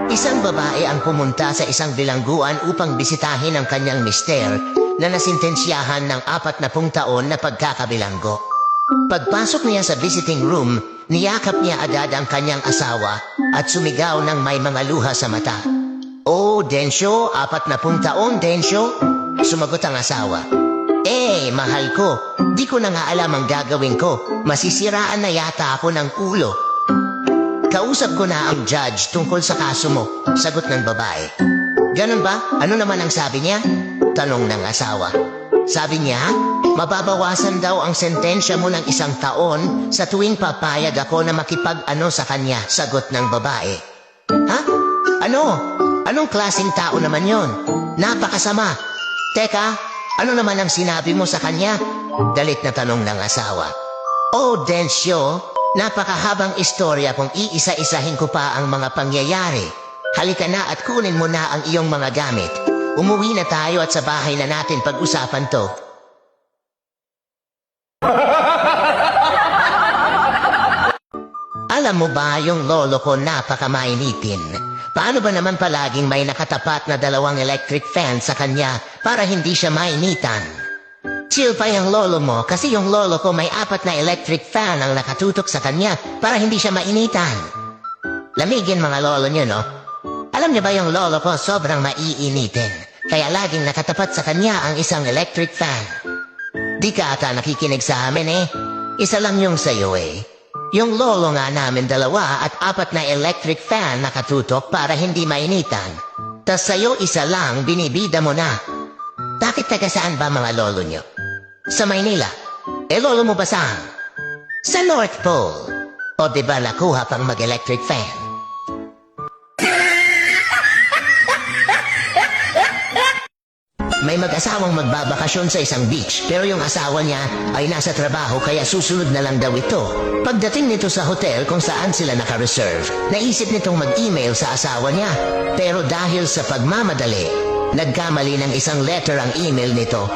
Isang babae ang pumunta sa isang bilangguan upang bisitahin ang kanyang mister na nasintensyahan ng 40 taon na pagkakabilanggo. Pagpasok niya sa visiting room, niyakap niya agad ang kanyang asawa at sumigaw ng may mga luha sa mata. "Oh, Densyo, 40 taon, Densyo?" Sumagot ang asawa. Mahal ko, di ko na nga alam ang gagawin ko. Masisiraan na yata ako ng ulo." "Kausap ko na ang judge tungkol sa kaso mo," sagot ng babae. "Ganun ba? Ano naman ang sabi niya?" tanong ng asawa. "Sabi niya, mababawasan daw ang sentensya mo ng 1 taon sa tuwing papayag ako na makipag-ano sa kanya," sagot ng babae. "Ha? Ano? Anong klaseng tao naman yon? Napakasama. Teka, ano naman ang sinabi mo sa kanya?" Galit na tanong ng asawa. "Oh, Densyo, napakahabang istorya kung iisa-isahin ko pa ang mga pangyayari. Halika na at kunin mo na ang iyong mga gamit. Umuwi na tayo at sa bahay na natin pag-usapan to." Alam mo ba yung lolo ko napakamainitin? Paano ba naman palaging may nakatapat na 2 electric fan sa kanya para hindi siya mainitan? Chill pa yung lolo mo kasi yung lolo ko may 4 na electric fan ang nakatutok sa kanya para hindi siya mainitan. Lamigin mga lolo nyo, no? Alam niyo ba yung lolo ko sobrang maiinitin, kaya laging nakatapat sa kanya ang isang electric fan. Di ka ata nakikinig sa amin eh. Isa lang yung sayo eh. Yung lolo nga namin 2 at 4 na electric fan nakatutok para hindi mainitan. Tas sa'yo 1 lang, binibida mo na. Bakit taga saan ba mga lolo nyo? Sa Maynila. Lolo mo ba saan? Sa North Pole. O diba nakuha pang mag-electric fan? May mag-asawang magbabakasyon sa isang beach pero yung asawa niya ay nasa trabaho kaya susunod na lang daw ito. Pagdating nito sa hotel kung saan sila naka-reserve, naisip nitong mag-email sa asawa niya. Pero dahil sa pagmamadali, nagkamali ng isang letter ang email nito.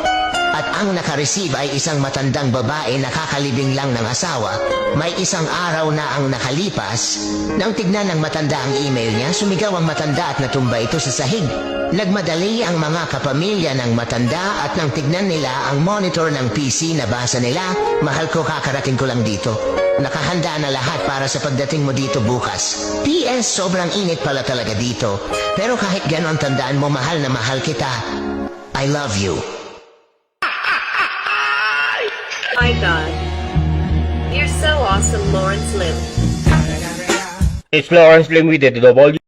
At ang naka-receive ay isang matandang babae na kakalibing lang ng asawa. May 1 araw na ang nakalipas. Nang tignan ng matanda ang email niya, sumigaw ang matanda at natumba ito sa sahig. Nagmadali ang mga kapamilya ng matanda at nang tignan nila ang monitor ng PC na basa nila, "Mahal ko, kakarating ko lang dito. Nakahanda na lahat para sa pagdating mo dito bukas. PS, sobrang init pala talaga dito. Pero kahit ganon tandaan mo, mahal na mahal kita. I love you." My God. You're so awesome, Lawrence Lim. It's Lawrence Lim with the double